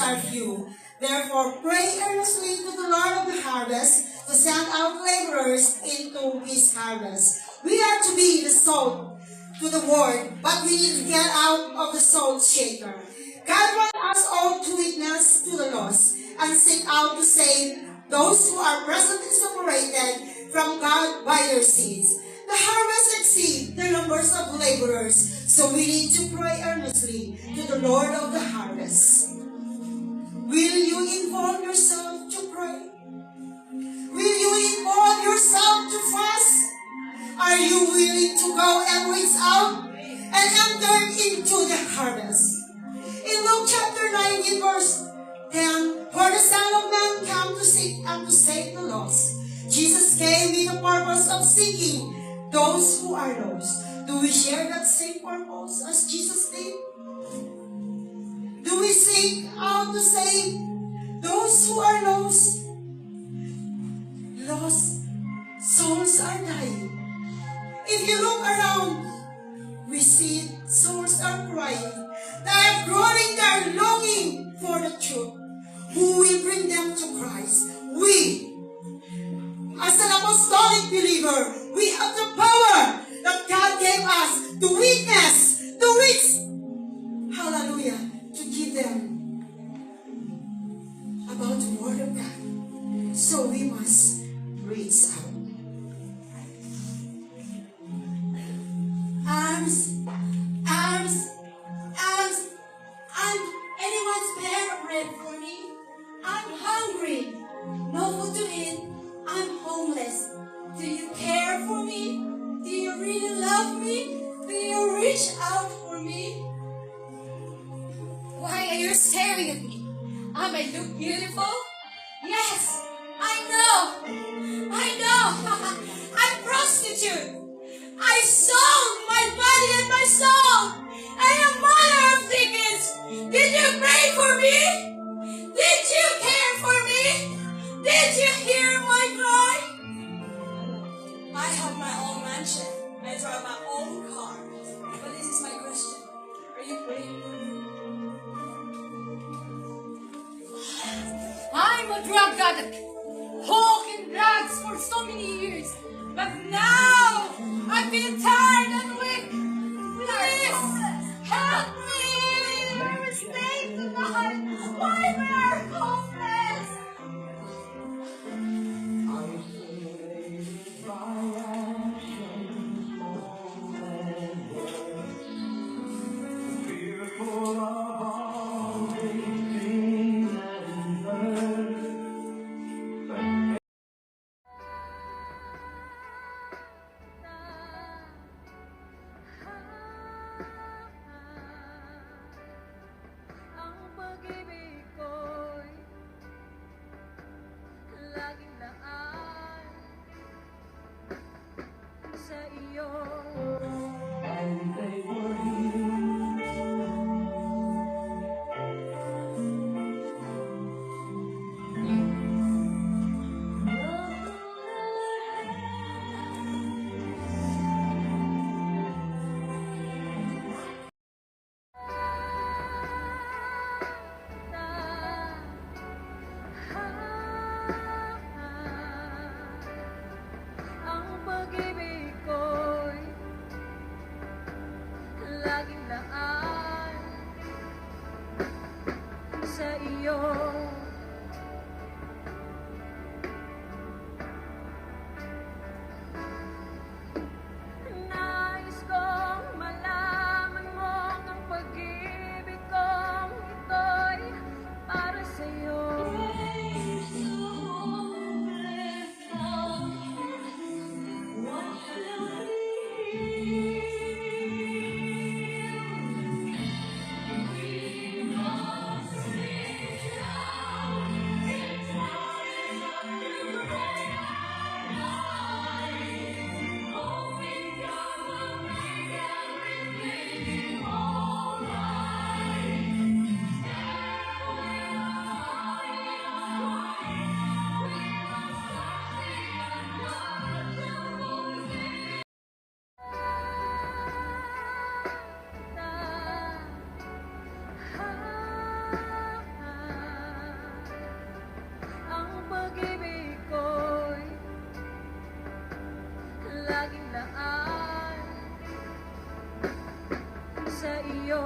are few. Therefore, pray earnestly to the Lord of the harvest to send out laborers into his harvest. We are to be the salt to the world, but we need to get out of the salt shaker. God wants us all to witness to the lost and seek out to save those who are presently separated from God by their sins. The harvest exceeds the numbers of laborers, so we need to pray earnestly to the Lord of the harvest. Will you involve yourself to pray? Will you involve yourself to fast? Are you willing to go and reach out and enter into the harvest? In Luke chapter 19 verse 10, for the Son of Man came to seek and to save the lost. Jesus came with the purpose of seeking those who are lost. Do we share that same purpose as Jesus did? Do we seek out to save those who are lost? Lost souls are dying. If you look around, we see souls are crying. They are groaning, they are longing for the truth. Who will bring them to Christ? We, as an apostolic believer, we have the power that God gave us to witness, to reach, hallelujah, to give them about the Word of God. So we must reach out. Arms, arms, arms. Anyone's spare bread for me? I'm hungry. No food to eat. I'm homeless. Do you care for me? Do you really love me? Do you reach out for me? Why are you staring at me? Am I look beautiful? Yes, I know. I'm prostitute. I sold my body and my soul. I am mother of tickets. Did you pray for me? Did you care for me? Did you hear my cry? I have my own mansion. I drive my own car. But this is my question. Are you praying for me? I'm a drug addict. Hawking drugs for so many years. But now I feel tired and weak. Please help me. We're staying tonight. Why we're hopeless? laging laan sa iyo.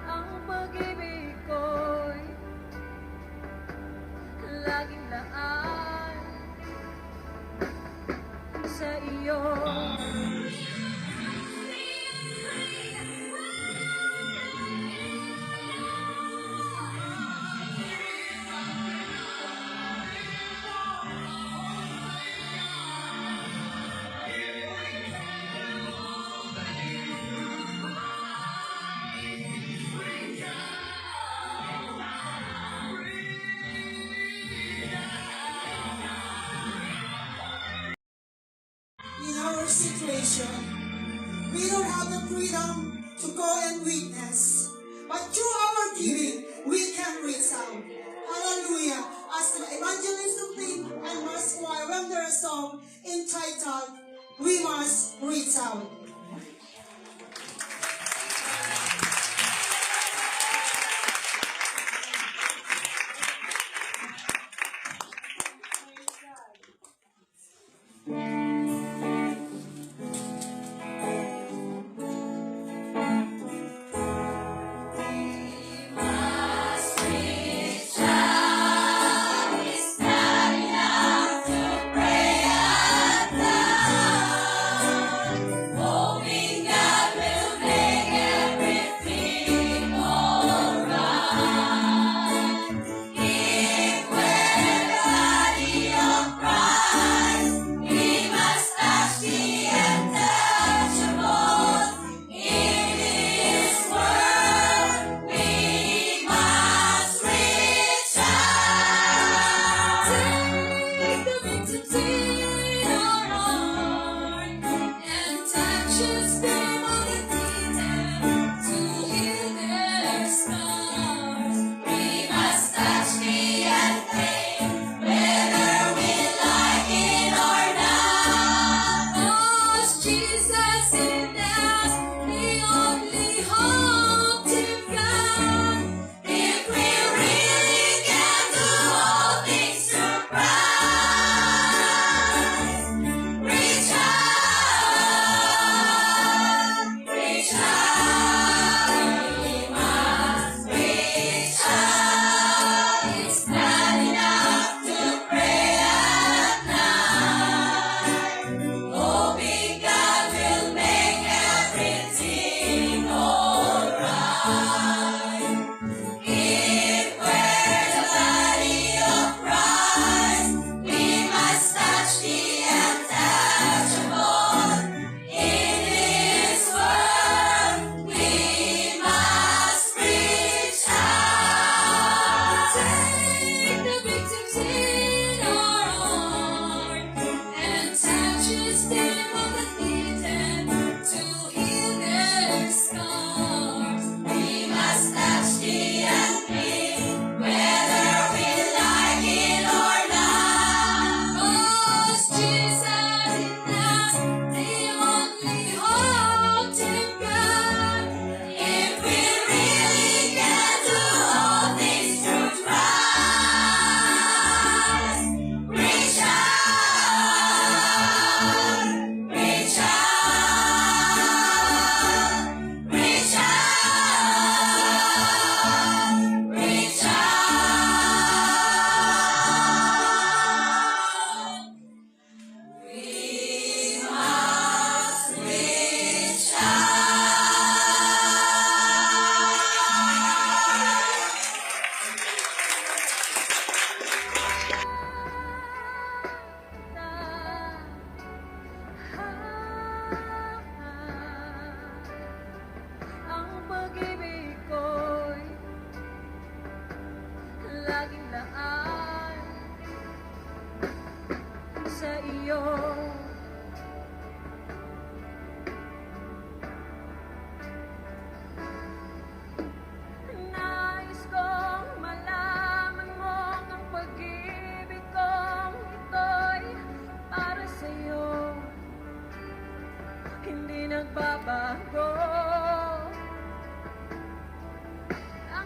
Ang pag-ibig ko'y laging laan sa iyo. In our situation, we don't have the freedom to go and witness, but through our giving, we can reach out. Hallelujah. As the evangelism team and mass choir render a song entitled, We Must Reach Out. laging laan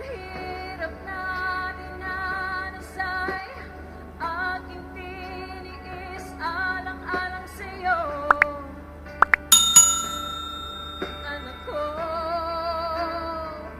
here.